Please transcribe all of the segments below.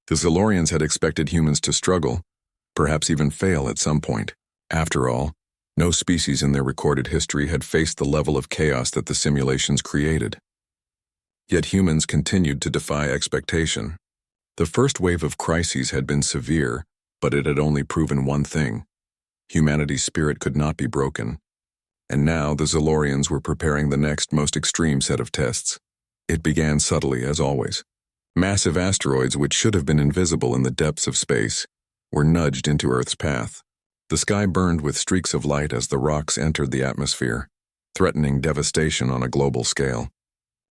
The Zilorians had expected humans to struggle, perhaps even fail at some point. After all, no species in their recorded history had faced the level of chaos that the simulations created. Yet humans continued to defy expectation. The first wave of crises had been severe, but it had only proven one thing: humanity's spirit could not be broken. And now the Zilorians were preparing the next most extreme set of tests. It began subtly, as always. Massive asteroids, which should have been invisible in the depths of space, were nudged into Earth's path. The sky burned with streaks of light as the rocks entered the atmosphere, threatening devastation on a global scale.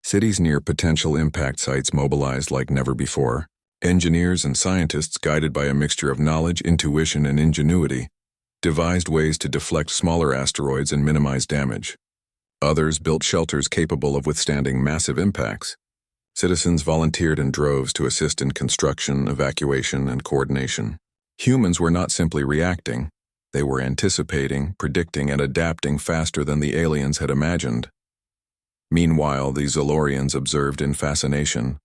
Cities near potential impact sites mobilized like never before. Engineers and scientists, guided by a mixture of knowledge, intuition, and ingenuity, devised ways to deflect smaller asteroids and minimize damage. Others built shelters capable of withstanding massive impacts. Citizens volunteered in droves to assist in construction, evacuation, and coordination. Humans were not simply reacting. They were anticipating, predicting, and adapting faster than the aliens had imagined. Meanwhile, the Zilorians observed in fascination.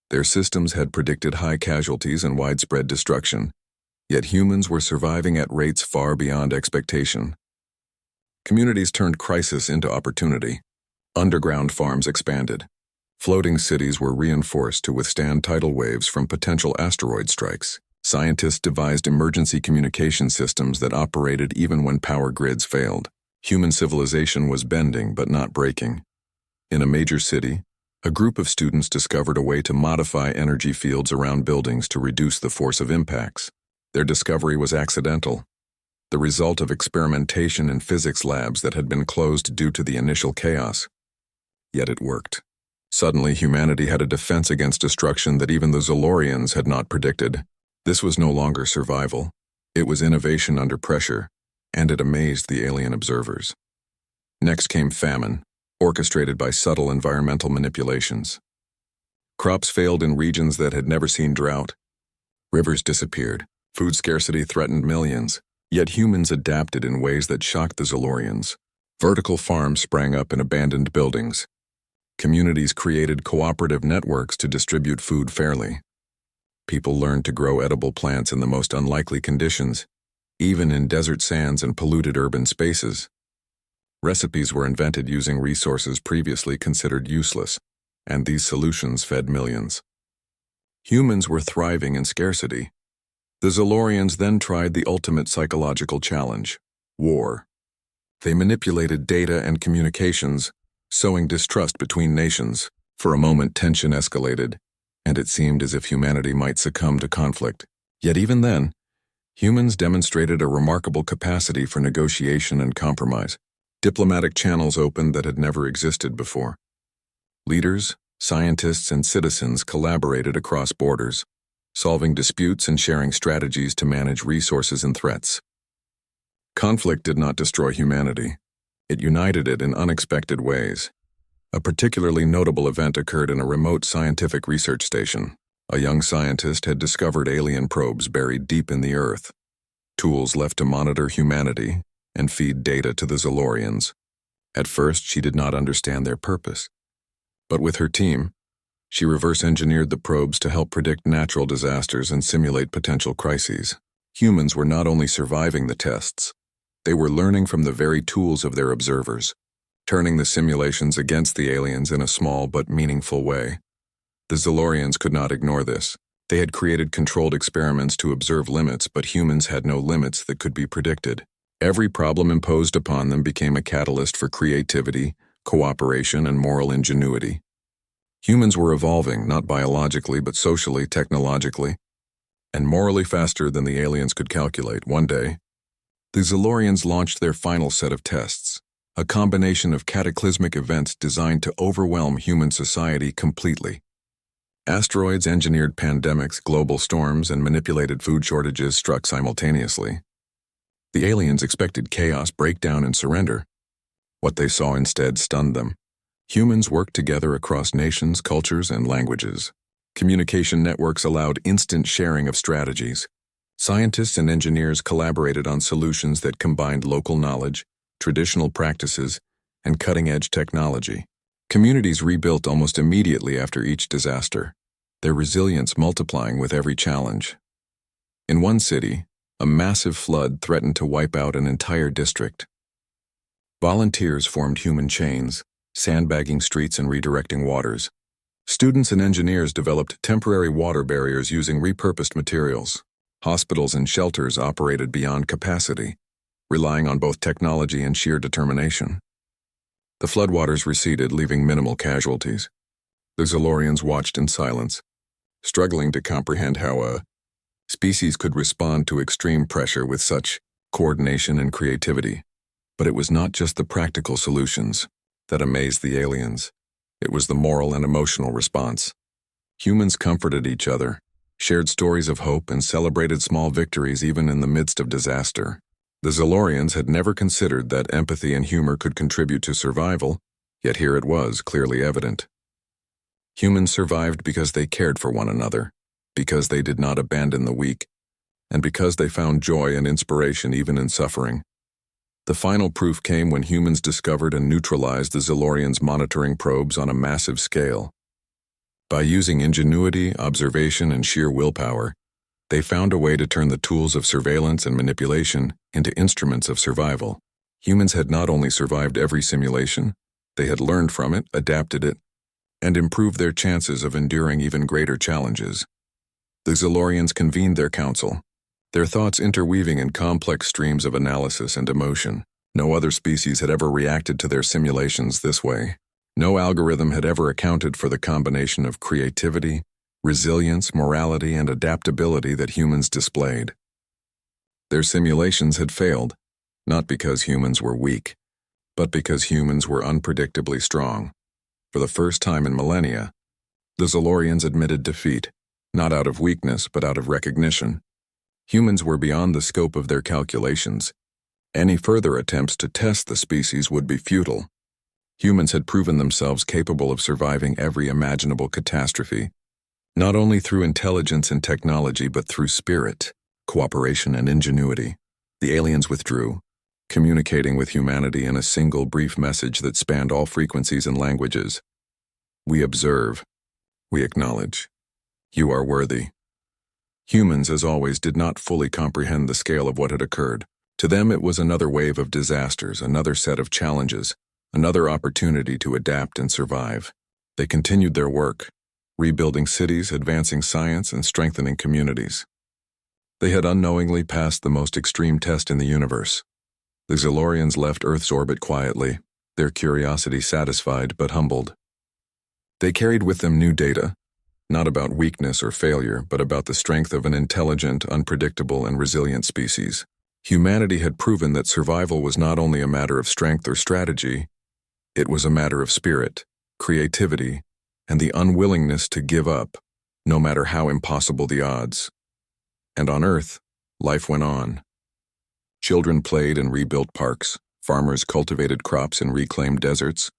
Their systems had predicted high casualties and widespread destruction, yet humans were surviving at rates far beyond expectation. Communities turned crisis into opportunity. Underground farms expanded. Floating cities were reinforced to withstand tidal waves from potential asteroid strikes. Scientists devised emergency communication systems that operated even when power grids failed. Human civilization was bending but not breaking. In a major city, a group of students discovered a way to modify energy fields around buildings to reduce the force of impacts. Their discovery was accidental, the result of experimentation in physics labs that had been closed due to the initial chaos. Yet it worked. Suddenly, humanity had a defense against destruction that even the Zilorians had not predicted. This was no longer survival. It was innovation under pressure, and it amazed the alien observers. Next came famine, orchestrated by subtle environmental manipulations. Crops failed in regions that had never seen drought. Rivers disappeared. Food scarcity threatened millions. Yet humans adapted in ways that shocked the Zilorians. Vertical farms sprang up in abandoned buildings. Communities created cooperative networks to distribute food fairly. People learned to grow edible plants in the most unlikely conditions, even in desert sands and polluted urban spaces. Recipes were invented using resources previously considered useless, and these solutions fed millions. Humans were thriving in scarcity. The Zilorians then tried the ultimate psychological challenge: war. They manipulated data and communications, sowing distrust between nations. For a moment, tension escalated, and it seemed as if humanity might succumb to conflict. Yet even then, humans demonstrated a remarkable capacity for negotiation and compromise. Diplomatic channels opened that had never existed before. Leaders, scientists, and citizens collaborated across borders, solving disputes and sharing strategies to manage resources and threats. Conflict did not destroy humanity. It united it in unexpected ways. A particularly notable event occurred in a remote scientific research station. A young scientist had discovered alien probes buried deep in the Earth, tools left to monitor humanity and feed data to the Zilorians. At first, she did not understand their purpose. But with her team, she reverse-engineered the probes to help predict natural disasters and simulate potential crises. Humans were not only surviving the tests, they were learning from the very tools of their observers, turning the simulations against the aliens in a small but meaningful way. The Zilorians could not ignore this. They had created controlled experiments to observe limits, but humans had no limits that could be predicted. Every problem imposed upon them became a catalyst for creativity, cooperation, and moral ingenuity. Humans were evolving, not biologically, but socially, technologically, and morally faster than the aliens could calculate. One day, the Zilorians launched their final set of tests, a combination of cataclysmic events designed to overwhelm human society completely. Asteroids, engineered pandemics, global storms, and manipulated food shortages struck simultaneously. The aliens expected chaos, breakdown, and surrender. What they saw instead stunned them. Humans worked together across nations, cultures, and languages. Communication networks allowed instant sharing of strategies. Scientists and engineers collaborated on solutions that combined local knowledge, traditional practices, and cutting-edge technology. Communities rebuilt almost immediately after each disaster. their resilience multiplying with every challenge. In one city, a massive flood threatened to wipe out an entire district. Volunteers formed human chains, sandbagging streets and redirecting waters. Students and engineers developed temporary water barriers using repurposed materials. Hospitals and shelters operated beyond capacity, relying on both technology and sheer determination. The floodwaters receded, leaving minimal casualties. The Zilorians watched in silence, struggling to comprehend how a species could respond to extreme pressure with such coordination and creativity. But it was not just the practical solutions that amazed the aliens. It was the moral and emotional response. Humans comforted each other, shared stories of hope, and celebrated small victories even in the midst of disaster. The Zilorians had never considered that empathy and humor could contribute to survival, yet here it was, clearly evident. Humans survived because they cared for one another, because they did not abandon the weak, and because they found joy and inspiration even in suffering. The final proof came when humans discovered and neutralized the Zilorians' monitoring probes on a massive scale. By using ingenuity, observation, and sheer willpower, they found a way to turn the tools of surveillance and manipulation into instruments of survival. Humans had not only survived every simulation, they had learned from it, adapted it, and improved their chances of enduring even greater challenges. The Zilorians convened their council, their thoughts interweaving in complex streams of analysis and emotion. No other species had ever reacted to their simulations this way. No algorithm had ever accounted for the combination of creativity, resilience, morality, and adaptability that humans displayed. Their simulations had failed, not because humans were weak, but because humans were unpredictably strong. For the first time in millennia, the Zilorians admitted defeat, not out of weakness but out of recognition. Humans were beyond the scope of their calculations. Any further attempts to test the species would be futile. Humans had proven themselves capable of surviving every imaginable catastrophe, not only through intelligence and technology but through spirit, cooperation, and ingenuity. The aliens withdrew, communicating with humanity in a single brief message that spanned all frequencies and languages. We observe. We acknowledge. You are worthy. Humans, as always, did not fully comprehend the scale of what had occurred. To them, it was another wave of disasters, another set of challenges, another opportunity to adapt and survive. They continued their work, rebuilding cities, advancing science, and strengthening communities. They had unknowingly passed the most extreme test in the universe. The Zilorians left Earth's orbit quietly, their curiosity satisfied but humbled. They carried with them new data, not about weakness or failure, but about the strength of an intelligent, unpredictable, and resilient species. Humanity had proven that survival was not only a matter of strength or strategy, it was a matter of spirit, creativity, and the unwillingness to give up, no matter how impossible the odds. And on Earth, life went on. Children played and rebuilt parks, farmers cultivated crops and reclaimed deserts,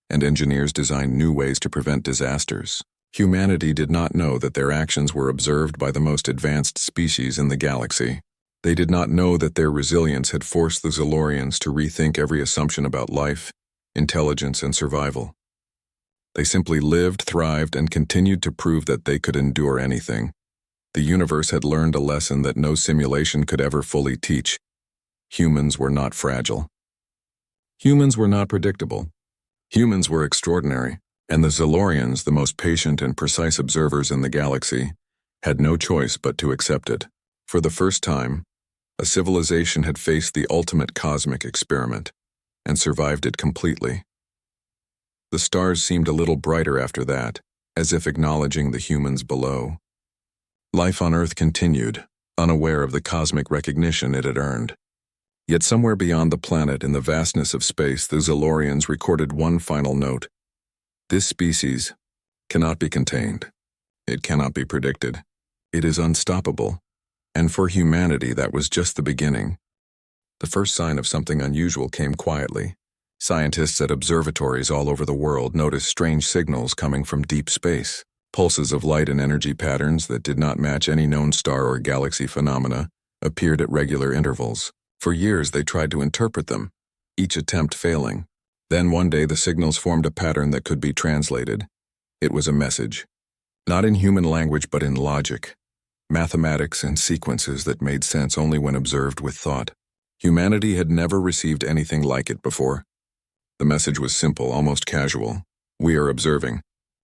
and engineers designed new ways to prevent disasters. Humanity did not know that their actions were observed by the most advanced species in the galaxy. They did not know that their resilience had forced the Zilorians to rethink every assumption about life, intelligence, and survival. They simply lived, thrived, and continued to prove that they could endure anything. The universe had learned a lesson that no simulation could ever fully teach. Humans were not fragile. Humans were not predictable. Humans were extraordinary, and the Zilorians, the most patient and precise observers in the galaxy, had no choice but to accept it. For the first time, a civilization had faced the ultimate cosmic experiment and survived it completely. The stars seemed a little brighter after that, as if acknowledging the humans below. Life on Earth continued, unaware of the cosmic recognition it had earned. Yet somewhere beyond the planet, in the vastness of space, the Zilorians recorded one final note. This species cannot be contained. It cannot be predicted. It is unstoppable. And for humanity, that was just the beginning. The first sign of something unusual came quietly. Scientists at observatories all over the world noticed strange signals coming from deep space. Pulses of light and energy patterns that did not match any known star or galaxy phenomena appeared at regular intervals. For years they tried to interpret them, each attempt failing. Then one day the signals formed a pattern that could be translated. It was a message. Not in human language, but in logic, mathematics, and sequences that made sense only when observed with thought. Humanity had never received anything like it before. The message was simple, almost casual. We are observing.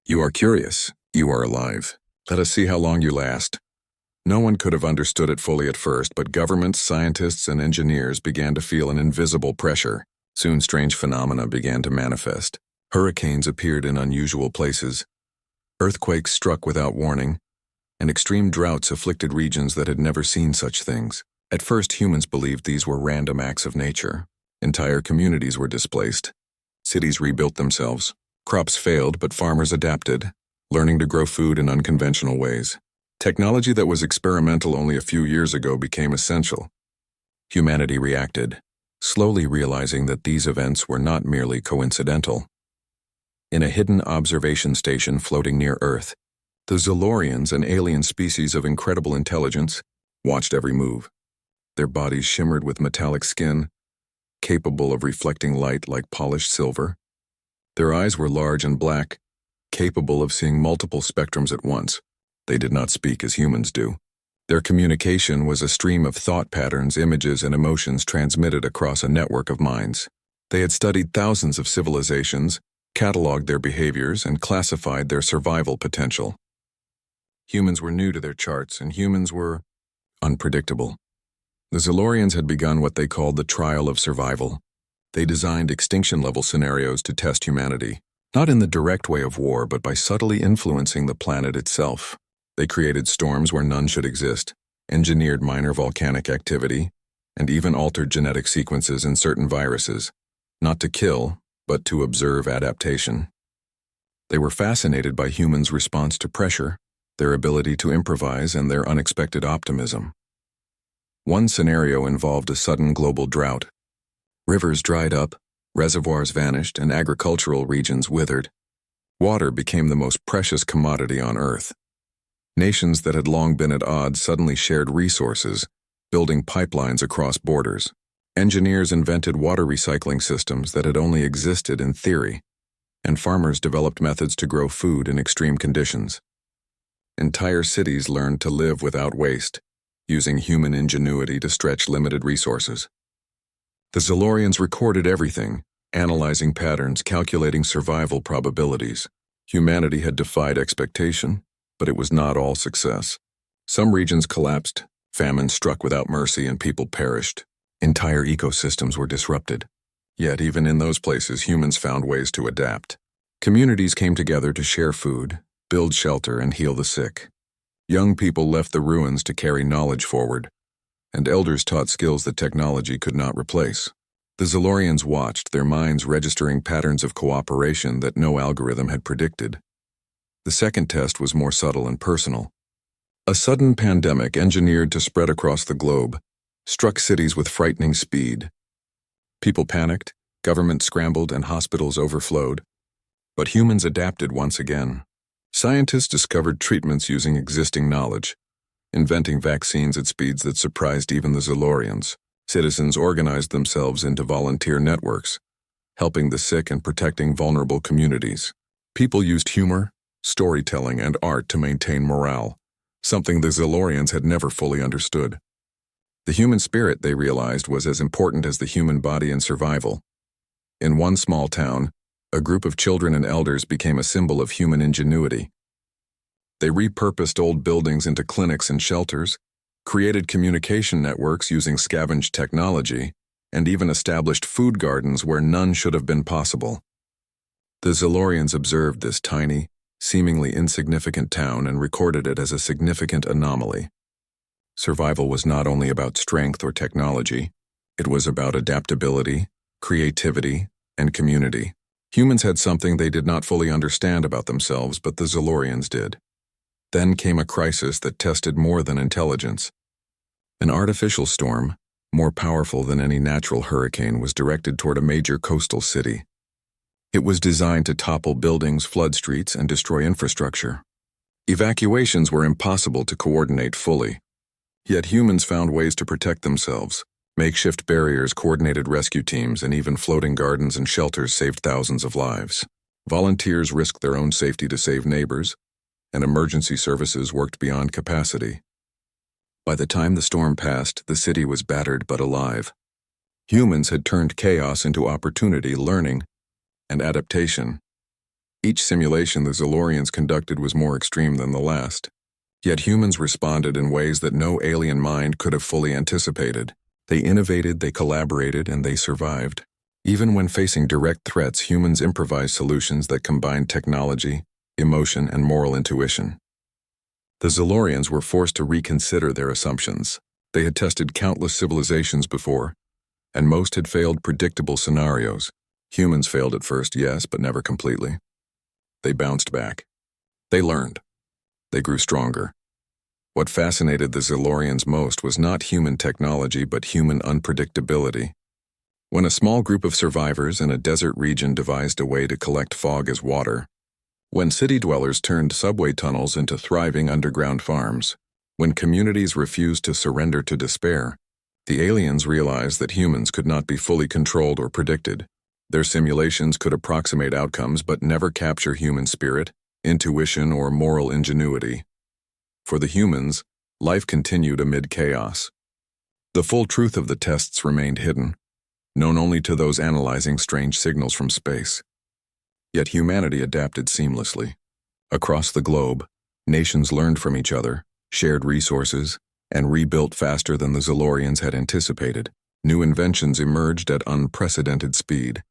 You are curious. You are alive. Let us see how long you last. No one could have understood it fully at first, but governments, scientists, and engineers began to feel an invisible pressure. Soon strange phenomena began to manifest. Hurricanes appeared in unusual places. Earthquakes struck without warning, and extreme droughts afflicted regions that had never seen such things. At first, humans believed these were random acts of nature. Entire communities were displaced. Cities rebuilt themselves. Crops failed, but farmers adapted, learning to grow food in unconventional ways. Technology that was experimental only a few years ago became essential. Humanity reacted, slowly realizing that these events were not merely coincidental. In a hidden observation station floating near Earth, the Zilorians, an alien species of incredible intelligence, watched every move. Their bodies shimmered with metallic skin, capable of reflecting light like polished silver. Their eyes were large and black, capable of seeing multiple spectrums at once. They did not speak as humans do. Their communication was a stream of thought patterns, images, and emotions transmitted across a network of minds. They had studied thousands of civilizations, cataloged their behaviors, and classified their survival potential. Humans were new to their charts, and humans were unpredictable. The Zilorians had begun what they called the trial of survival. They designed extinction-level scenarios to test humanity, not in the direct way of war, but by subtly influencing the planet itself. They created storms where none should exist, engineered minor volcanic activity, and even altered genetic sequences in certain viruses, not to kill, but to observe adaptation. They were fascinated by humans' response to pressure, their ability to improvise, and their unexpected optimism. One scenario involved a sudden global drought. Rivers dried up, reservoirs vanished, and agricultural regions withered. Water became the most precious commodity on Earth. Nations that had long been at odds suddenly shared resources, building pipelines across borders. Engineers invented water recycling systems that had only existed in theory, and farmers developed methods to grow food in extreme conditions. Entire cities learned to live without waste, using human ingenuity to stretch limited resources. The Zilorians recorded everything, analyzing patterns, calculating survival probabilities. Humanity had defied expectation, but it was not all success. Some regions collapsed, famine struck without mercy, and people perished. Entire ecosystems were disrupted. Yet even in those places, humans found ways to adapt. Communities came together to share food, build shelter, and heal the sick. Young people left the ruins to carry knowledge forward, and elders taught skills that technology could not replace. The Zilorians watched, their minds registering patterns of cooperation that no algorithm had predicted. The second test was more subtle and personal. A sudden pandemic, engineered to spread across the globe, struck cities with frightening speed. People panicked, governments scrambled, and hospitals overflowed. But humans adapted once again. Scientists discovered treatments using existing knowledge, inventing vaccines at speeds that surprised even the Zilorians. Citizens organized themselves into volunteer networks, helping the sick and protecting vulnerable communities. People used humor, storytelling, and art to maintain morale, something the Zilorians had never fully understood. The human spirit, they realized, was as important as the human body in survival. In one small town, a group of children and elders became a symbol of human ingenuity. They repurposed old buildings into clinics and shelters, created communication networks using scavenged technology, and even established food gardens where none should have been possible. The Zilorians observed this tiny, seemingly insignificant town and recorded it as a significant anomaly. Survival was not only about strength or technology, it was about adaptability, creativity, and community. Humans had something they did not fully understand about themselves, but the Zilorians did. Then came a crisis that tested more than intelligence. An artificial storm, more powerful than any natural hurricane, was directed toward a major coastal city. It was designed to topple buildings, flood streets, and destroy infrastructure. Evacuations were impossible to coordinate fully. Yet humans found ways to protect themselves. Makeshift barriers, coordinated rescue teams, and even floating gardens and shelters saved thousands of lives. Volunteers risked their own safety to save neighbors, and emergency services worked beyond capacity. By the time the storm passed, the city was battered but alive. Humans had turned chaos into opportunity, learning, and adaptation. Each simulation the Zilorians conducted was more extreme than the last. Yet humans responded in ways that no alien mind could have fully anticipated. They innovated, they collaborated, and they survived. Even when facing direct threats, humans improvised solutions that combined technology, emotion, and moral intuition. The Zilorians were forced to reconsider their assumptions. They had tested countless civilizations before, and most had failed predictable scenarios. Humans failed at first, yes, but never completely. They bounced back. They learned. They grew stronger. What fascinated the Zilorians most was not human technology, but human unpredictability. When a small group of survivors in a desert region devised a way to collect fog as water, when city dwellers turned subway tunnels into thriving underground farms, when communities refused to surrender to despair, the aliens realized that humans could not be fully controlled or predicted. Their simulations could approximate outcomes but never capture human spirit, intuition, or moral ingenuity. For the humans, life continued amid chaos. The full truth of the tests remained hidden, known only to those analyzing strange signals from space. Yet humanity adapted seamlessly. Across the globe, nations learned from each other, shared resources, and rebuilt faster than the Zilorians had anticipated. New inventions emerged at unprecedented speed,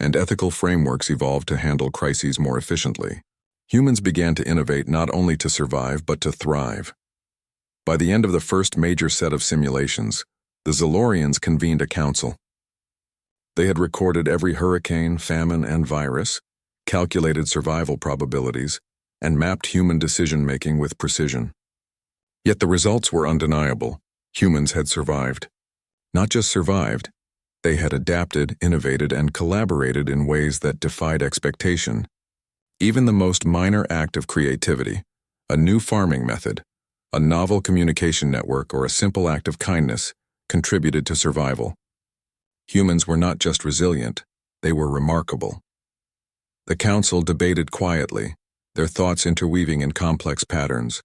and ethical frameworks evolved to handle crises more efficiently. Humans began to innovate not only to survive but to thrive. By the end of the first major set of simulations, the Zilorians convened a council. They had recorded every hurricane, famine, and virus, calculated survival probabilities, and mapped human decision-making with precision. Yet the results were undeniable. Humans had survived. Not just survived, they had adapted, innovated, and collaborated in ways that defied expectation. Even the most minor act of creativity, a new farming method, a novel communication network, or a simple act of kindness, contributed to survival. Humans were not just resilient, they were remarkable. The council debated quietly, their thoughts interweaving in complex patterns.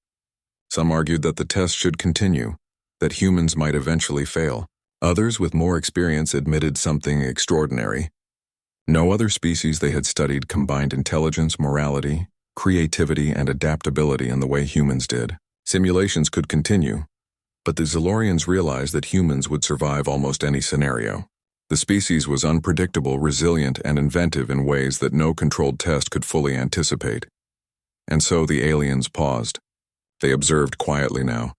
Some argued that the test should continue, that humans might eventually fail. Others, with more experience, admitted something extraordinary. No other species they had studied combined intelligence, morality, creativity, and adaptability in the way humans did. Simulations could continue, but the Zilorians realized that humans would survive almost any scenario. The species was unpredictable, resilient, and inventive in ways that no controlled test could fully anticipate. And so the aliens paused. They observed quietly now,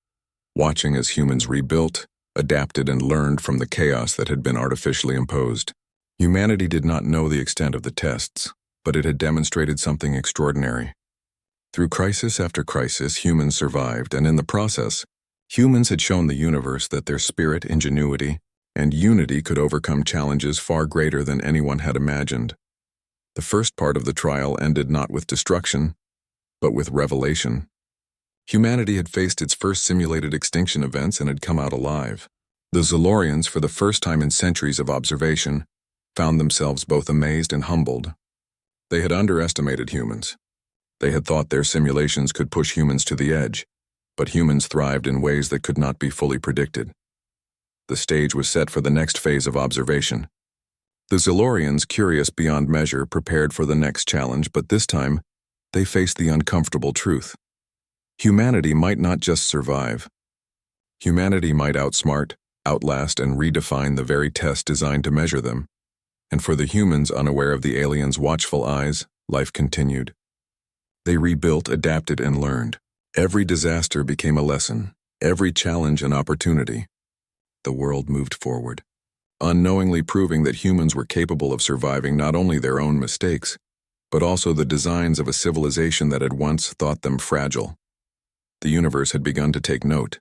watching as humans rebuilt, adapted, and learned from the chaos that had been artificially imposed. Humanity did not know the extent of the tests, but it had demonstrated something extraordinary. Through crisis after crisis, humans survived, and in the process, humans had shown the universe that their spirit, ingenuity, and unity could overcome challenges far greater than anyone had imagined. The first part of the trial ended not with destruction, but with revelation. Humanity had faced its first simulated extinction events and had come out alive. The Zilorians, for the first time in centuries of observation, found themselves both amazed and humbled. They had underestimated humans. They had thought their simulations could push humans to the edge, but humans thrived in ways that could not be fully predicted. The stage was set for the next phase of observation. The Zilorians, curious beyond measure, prepared for the next challenge, but this time, they faced the uncomfortable truth. Humanity might not just survive. Humanity might outsmart, outlast, and redefine the very test designed to measure them. And for the humans unaware of the aliens' watchful eyes, life continued. They rebuilt, adapted, and learned. Every disaster became a lesson, every challenge an opportunity. The world moved forward, unknowingly proving that humans were capable of surviving not only their own mistakes, but also the designs of a civilization that had once thought them fragile. The universe had begun to take note.